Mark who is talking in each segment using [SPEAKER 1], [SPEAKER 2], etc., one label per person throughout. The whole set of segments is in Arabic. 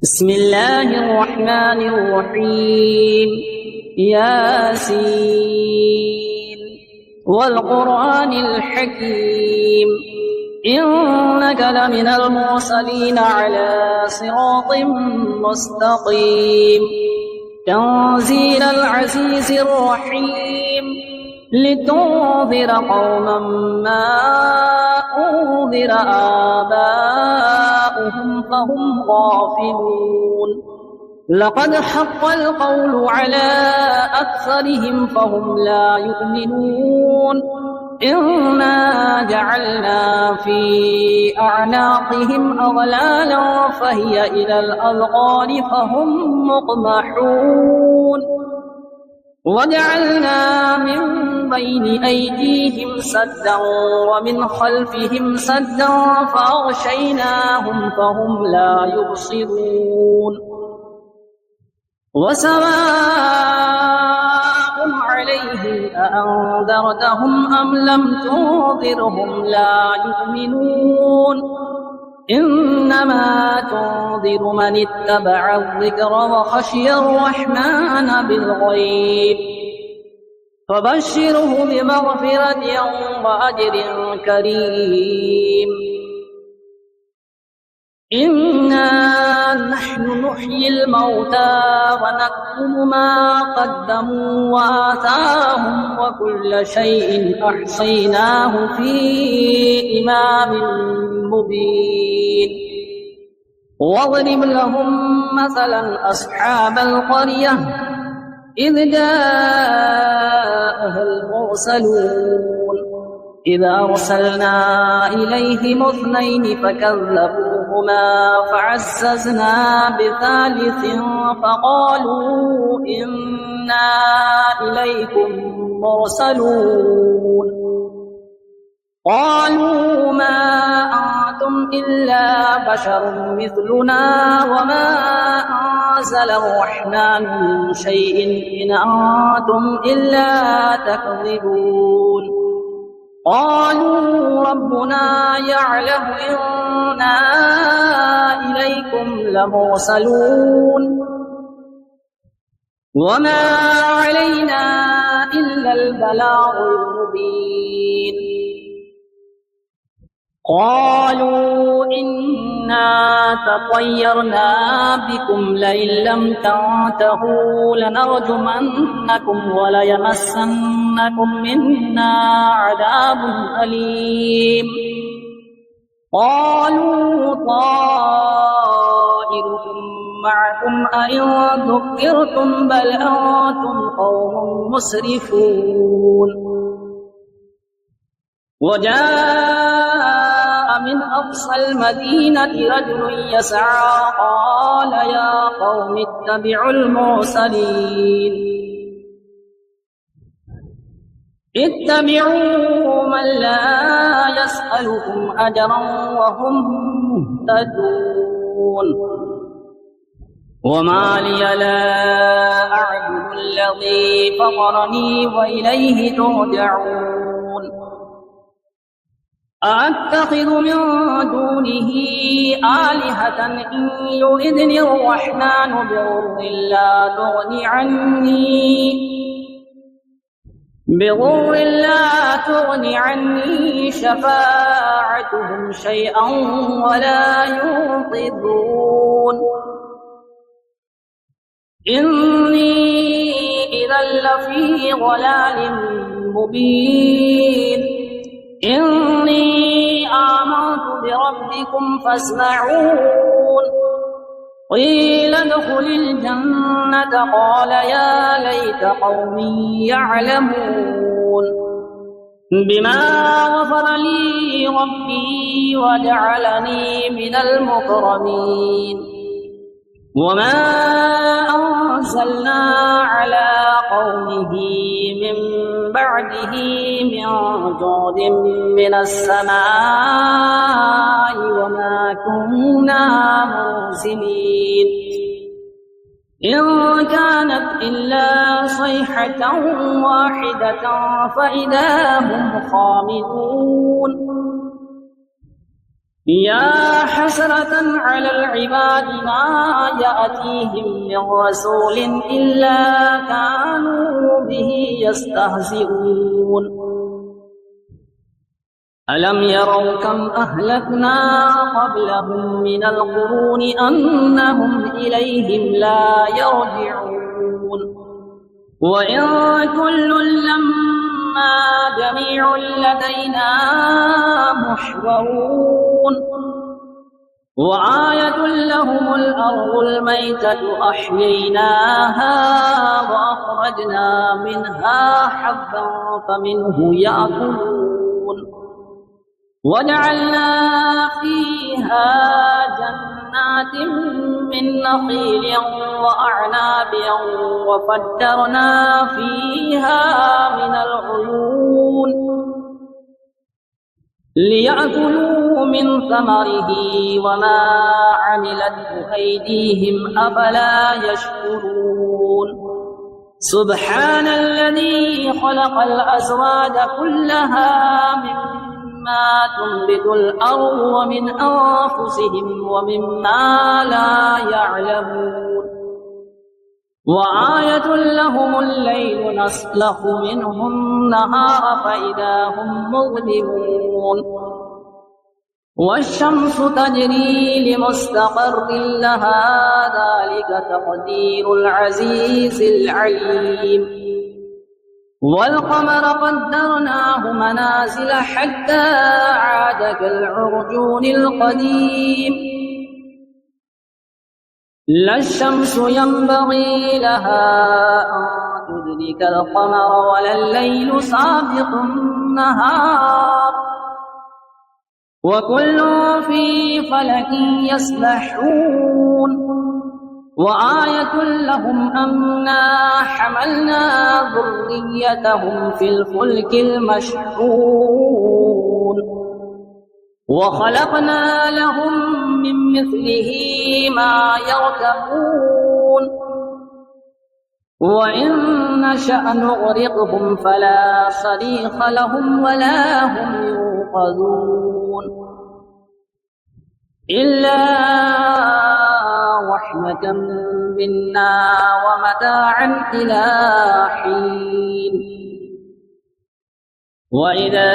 [SPEAKER 1] بسم الله الرحمن الرحيم. ياسين والقرآن الحكيم إنك لمن المرسلين على صراط مستقيم تنزيل العزيز الرحيم لتنذر قوما ما أنذر آباؤهم فهم غافلون لقد حق القول على أكثرهم فهم لا يؤمنون إنا جعلنا في أعناقهم أغلالا فهي إلى الأذقان فهم مقمحون وجعلنا من بين أيديهم سدا ومن خلفهم سدا فأغشيناهم فهم لا يبصرون وسواء عليهم أأنذرتهم أم لم تنذرهم لا يؤمنون إنما تنذر من اتبع الذكر وخشي الرحمن بالغيب فبشره بمغفرة وأجر كريم إنا نحن نحيي الموتى ونكتب ما قدموا وآثارهم وكل شيء أحصيناه في إمام مبين واضرب لهم مثلا أصحاب القرية إذ جاءها المرسلون إذ أرسلنا إليهم اثنين فكذبوهما فعززنا بثالث فقالوا إنا إليكم مرسلون قالوا ما أنتم إلا بشر مثلنا وما أنزل الرحمن من شيء إن أنتم إلا تكذبون قالوا ربنا يعلم إنا إليكم لمرسلون وما علينا إلا البلاغ المبين قالوا إنا تطيرنا بكم لئن لم تنتهوا لنرجمنكم وليمسنكم منا عذاب أليم قالوا طائركم معكم أئن ذكرتم بل أنتم قوم مسرفون وجاء من أقصى المدينة رجل يسعى قال يا قوم اتبعوا المرسلين اتبعوا من لا يسألكم أجرا وهم مهتدون وما لي لا أعبد الذي فطرني وإليه ترجعون أأتخذ من دونه آلهة إن يردني الرحمن بضر لا تغني عني شفاعتهم شيئا ولا ينقذون إني إذا لفي ضلال مبين إني آمنت بربكم فاسمعون قيل ادخل الجنة قال يا ليت قومي يعلمون بما غفر لي ربي وجعلني من المكرمين وما أنزلنا على قومه من بعده من جود من السماء وما كنا منزلين إن كانت إلا صيحة واحدة فإذا هم خامدون يا حسرة على العباد ما يأتيهم من رسول إلا كانوا به يستهزئون ألم يروا كم أهلكنا قبلهم من القرون أنهم إليهم لا يرجعون وإن كل لما جميع لدينا محضرون وآية لهم الأرض الميتة أحييناها وأخرجنا منها حبا فمنه يأكلون وجعلنا فيها جنات من نخيل وأعناب وفجرنا فيها من العيون ليأكلوا من ثمره وما عملته أيديهم أفلا يشكرون سبحان الذي خلق الأزواج كلها مما تنبت الأرض ومن أنفسهم ومما لا يعلمون وآية لهم الليل نسلخ منه النهار فإذا هم مظلمون والشمس تجري لمستقر لها ذلك تقدير العزيز العليم والقمر قدرناه منازل حتى عاد كالعرجون القديم لا الشمس ينبغي لها أن تدرك القمر ولا الليل سابق النهار وكل في فلك يسبحون وآية لهم أنا حملنا ذريتهم في الفلك المشحون وخلقنا لهم من مثله ما يركبون وإن نشأ نغرقهم فلا صريخ لهم ولا هم ينقذون إلا رحمة منا ومتاعا إلى حين وإذا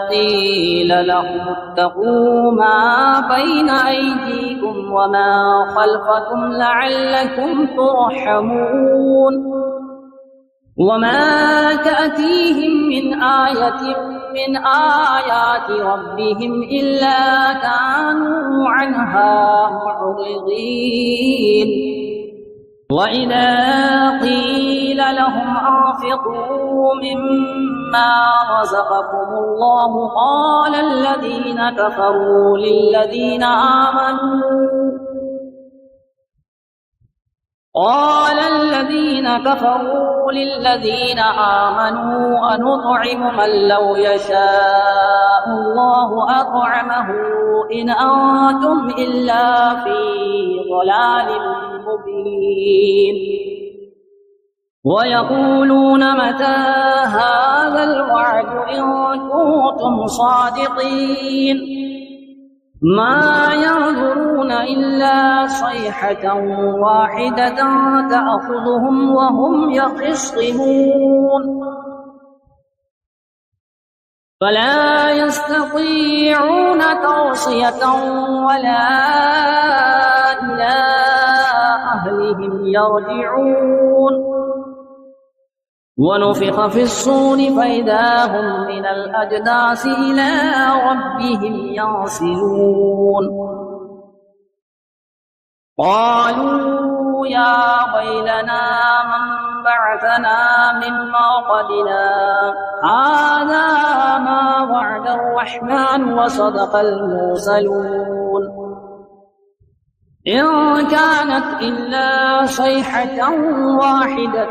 [SPEAKER 1] قيل لهم اتقوا ما بين أيديكم وما خلفكم لعلكم ترحمون وما تأتيهم من آية من آيات ربهم إلا كانوا عنها معرضين وإذا قيل لهم أنفقوا مما رزقكم الله قال الذين كفروا للذين آمنوا أنطعم من لو يشاء الله أطعمه إن أنتم إلا في ضلال مبين ويقولون متى هذا الوعد إن كنتم صادقين ما ينظرون إلا صيحة واحدة تأخذهم وهم يخصمون فلا يستطيعون توصية ولا إلى أهلهم يرجعون ونفخ في الصور فإذا هم من الأجداث إلى ربهم ينسلون قالوا يا ويلنا من بعثنا من مرقدنا هذا ما وعد الرحمن وصدق المرسلون إن كانت إلا صيحة واحدة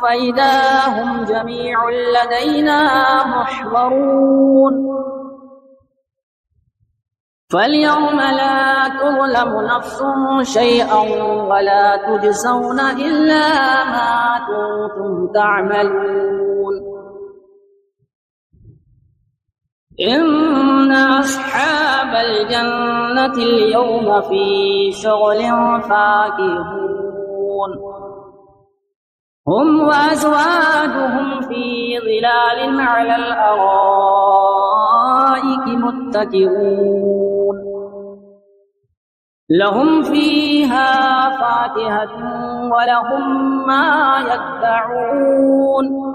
[SPEAKER 1] فإذا هم جميع لدينا محضرون فاليوم لا تظلم نفس شيئا ولا تجزون إلا ما كنتم تعملون إن أصحاب الجنة اليوم في شغل فاكهون هم وأزواجهم في ظلال على الأرائك متكئون لهم فيها فاكهة ولهم ما يدعون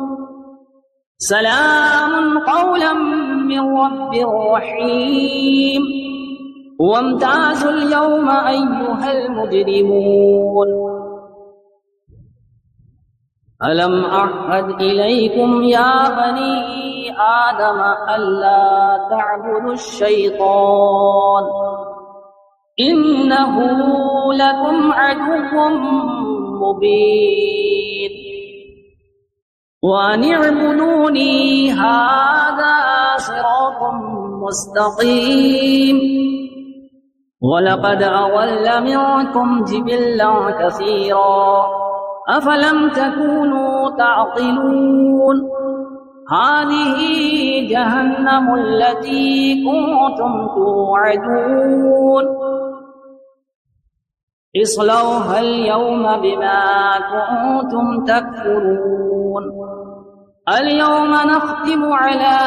[SPEAKER 1] سلام قولا من رب رحيم وامتازوا اليوم أيها المجرمون ألم أعهد إليكم يا بني آدم ألا تعبدوا الشيطان إنه لكم عدو مبين وأن اعبدوني هذا صراط مستقيم ولقد أضل منكم جبلا كثيرا أفلم تكونوا تعقلون هذه جهنم التي كنتم توعدون اصلوها اليوم بما كنتم تكفرون اليوم نختم على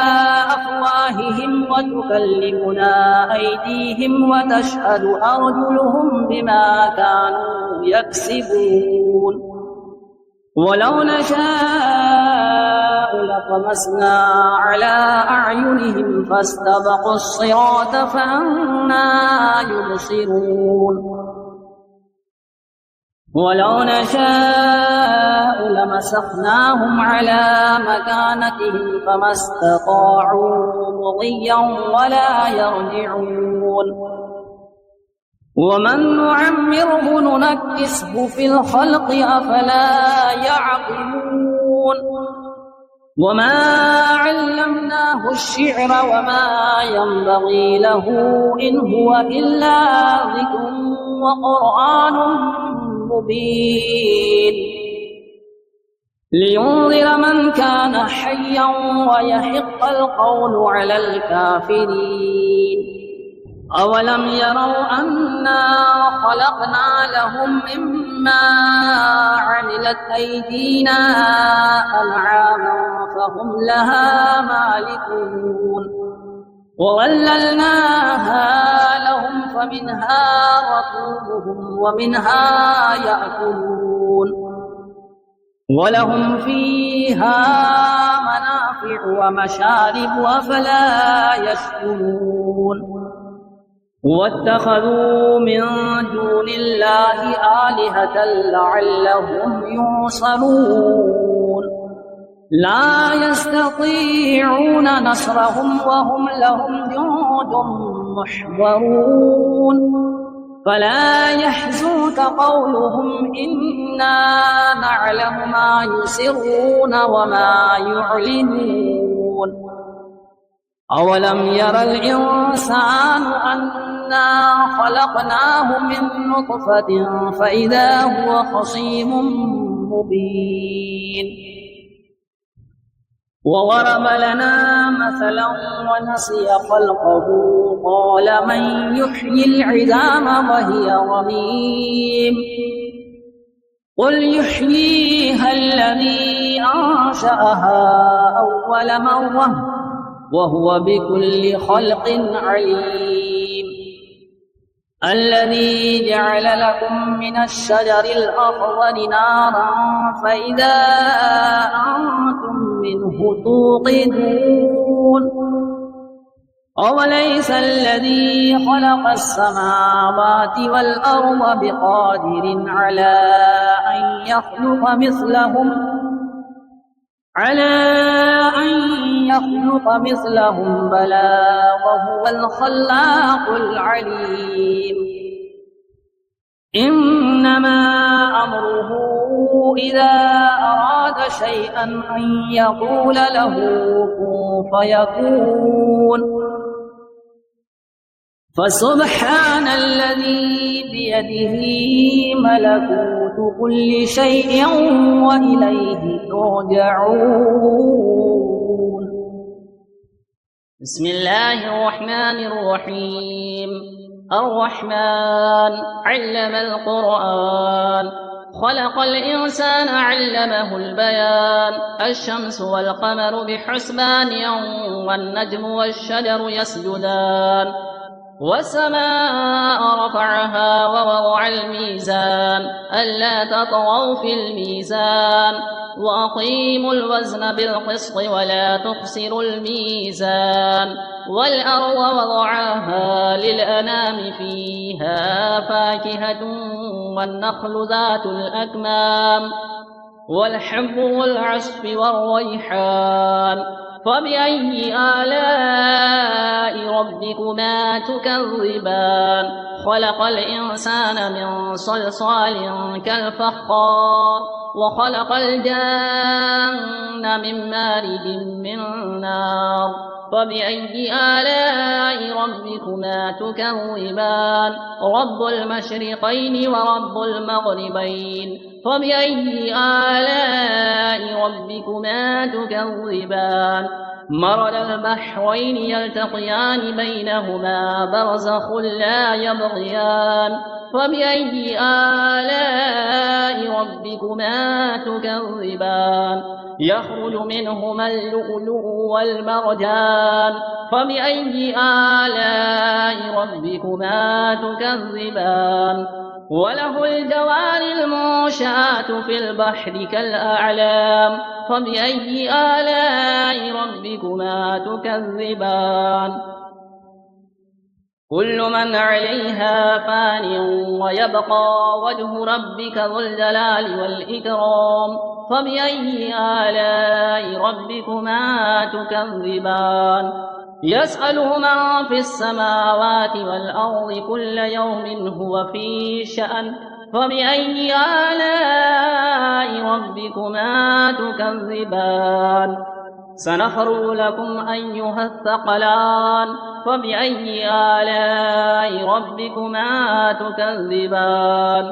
[SPEAKER 1] أفواههم وتكلمنا أيديهم وتشهد أرجلهم بما كانوا يكسبون ولو نشاء لطمسنا على أعينهم فاستبقوا الصراط فأنى يبصرون ولو نشاء لمسخناهم على مكانتهم فما استطاعوا مضيا ولا يرجعون ومن نعمره ننكسه في الخلق أفلا يعقلون وما علمناه الشعر وما ينبغي له إن هو إلا ذكر وقرآن مبين لينذر من كان حيا ويحق القول على الكافرين أولم يروا أنا خلقنا لهم مما عملت أيدينا أنعاما فهم لها مالكون وظللناها لهم فمنها ركوبهم ومنها يأكلون ولهم فيها منافع ومشارب أفلا يشكرون واتخذوا من دون الله آلهة لعلهم ينصرون لا يستطيعون نصرهم وهم لهم جند محضرون فلا يحزنك قولهم إنا نعلم ما يسرون وما يعلنون أولم ير الإنسان أنا خلقناه من نطفة فإذا هو خصيم مبين وضرب لنا مثلا ونسي خلقه قال من يحيي العظام وهي رميم قل يحييها الذي أنشأها أول مرة وهو بكل خلق عليم الذي جعل لكم من الشجر الأخضر نارا فإذا أنتم منه توقدون أوليس الذي خلق السماوات والأرض بقادر على أن يخلق مثلهم بلى وهو الخلاق العليم إنما أمره إذا أراد شيئا أن يقول له كن فيكون فسبحان الذي بيده ملكوت كل شيء وإليه ترجعون بسم الله الرحمن الرحيم. الرحمن علم القرآن، خلق الإنسان علمه البيان. الشمس والقمر بحسبان والنجم والشجر يسجدان. والسماء رفعها ووضع الميزان ألا تطغوا في الميزان وأقيموا الوزن بالقسط ولا تخسروا الميزان. والأرض وضعها للأنام فيها فاكهة والنخل ذات الأكمام والحب والعصف والريحان. فبأي آلاء ربكما تكذبان؟ خلق الإنسان من صلصال كالفخار وخلق الجن من مارج من نار. فبأي آلاء ربكما تكذبان؟ رب المشرقين ورب المغربين. فبأي آلاء ربكما تكذبان؟ مرج البحرين يلتقيان بينهما برزخ لا يبغيان. فبأي آلاء ربكما تكذبان؟ يخرج منهما اللؤلؤ والمرجان. فبأي آلاء ربكما تكذبان؟ وله الجوار المنشآت في البحر كالأعلام. فبأي آلاء ربكما تكذبان؟ كل من عليها فان ويبقى وجه ربك ذو الجلال والإكرام. فبأي آلاء ربكما تكذبان؟ يسأله من في السماوات والأرض كل يوم هو في شأن. فبأي آلاء ربكما تكذبان؟ سنفرغ لكم أيها الثقلان. فبأي آلاء ربكما تكذبان؟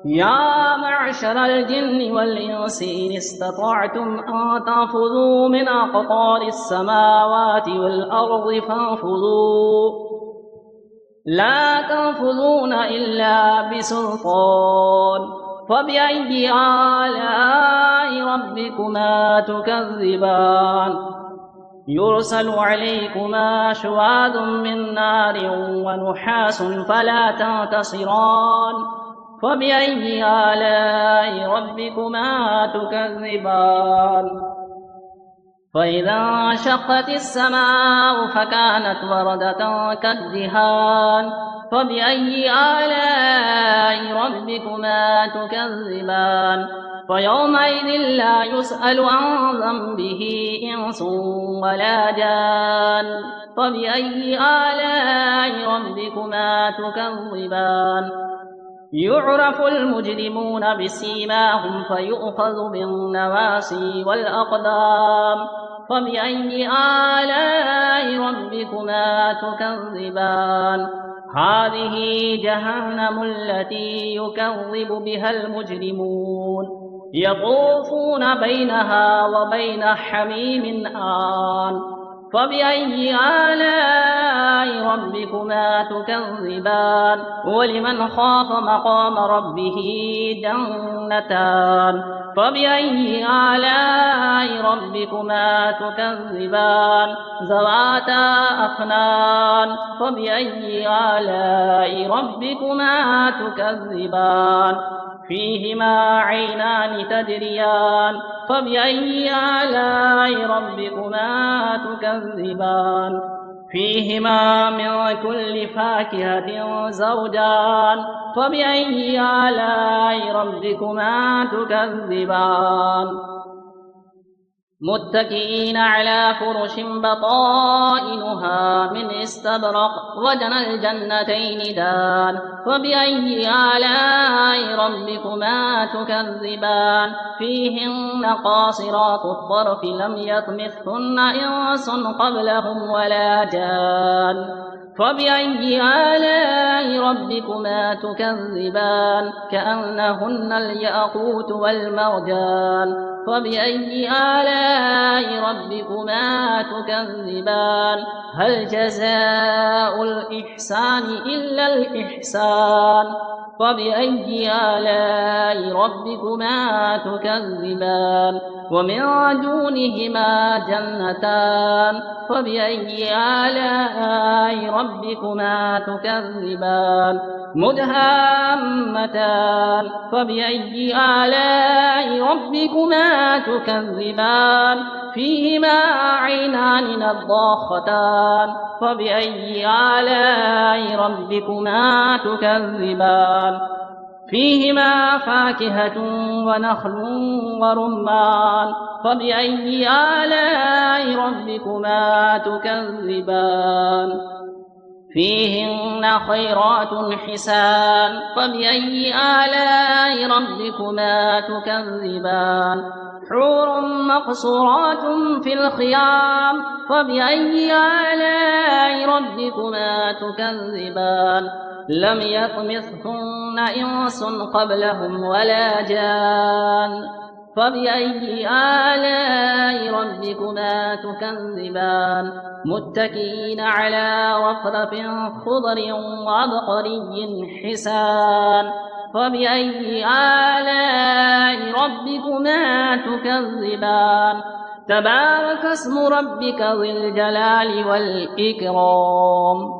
[SPEAKER 1] يا معشر الجن والإنس إن استطعتم أن تنفذوا من أقطار السماوات والأرض فانفذوا، لا تنفذون إلا بسلطان. فبأي آلاء ربكما تكذبان؟ يرسل عليكما شواظ من نار ونحاس فلا تنتصران. فبأي آلاء ربكما تكذبان؟ فإذا انشقت السماء فكانت وردة كالدهان. فبأي آلاء ربكما تكذبان؟ فيومئذ لا يسأل عن ذنبه إنس ولا جان. فبأي آلاء ربكما تكذبان؟ يعرف المجرمون بسيماهم فيؤخذ بالنواصي والأقدام. فبأي آلاء ربكما تكذبان؟ هذه جهنم التي يكذب بها المجرمون يطوفون بينها وبين حميم آن. فبأي آلاء ربكما تكذبان؟ ولمن خاف مقام ربه جنتان. فبأي آلاء ربكما تكذبان؟ ذواتا أفنان. فبأي آلاء ربكما تكذبان؟ فيهما عينان تجريان. فبأي آلاء ربكما تكذبان؟ فيهما من كل فاكهة زوجان. فبأي آلاء ربكما تكذبان؟ متكئين على فرش بطائنها من استبرق وجنى الجنتين دان. فبأي آلاء ربكما تكذبان؟ فيهن قاصرات الطرف لم يطمثهن إنس قبلهم ولا جان. فبأي آلاء ربكما تكذبان كأنهن الياقوت والمرجان فبأي آلاء ربكما تكذبان هل جزاء الإحسان إلا الإحسان فبأي آلاء ربكما تكذبان ومن دونهما جنتان فبأي آلاء ربكما تكذبان مدهامتان فبأي آلاء ربكما تكذبان فيهما عينان نضاختان فبأي آلاء ربكما تكذبان فيهما فاكهة ونخل ورمان فبأي آلاء ربكما تكذبان فيهن خيرات حسان فبأي آلاء ربكما تكذبان حور مقصورات في الخيام فبأي آلاء ربكما تكذبان لم يطمثهن إنس قبلهم ولا جان فبأي آلاء ربكما تكذبان متكئين على رفرف خضر وعبقري حسان فبأي آلاء ربكما تكذبان تبارك اسم ربك ذي الجلال والإكرام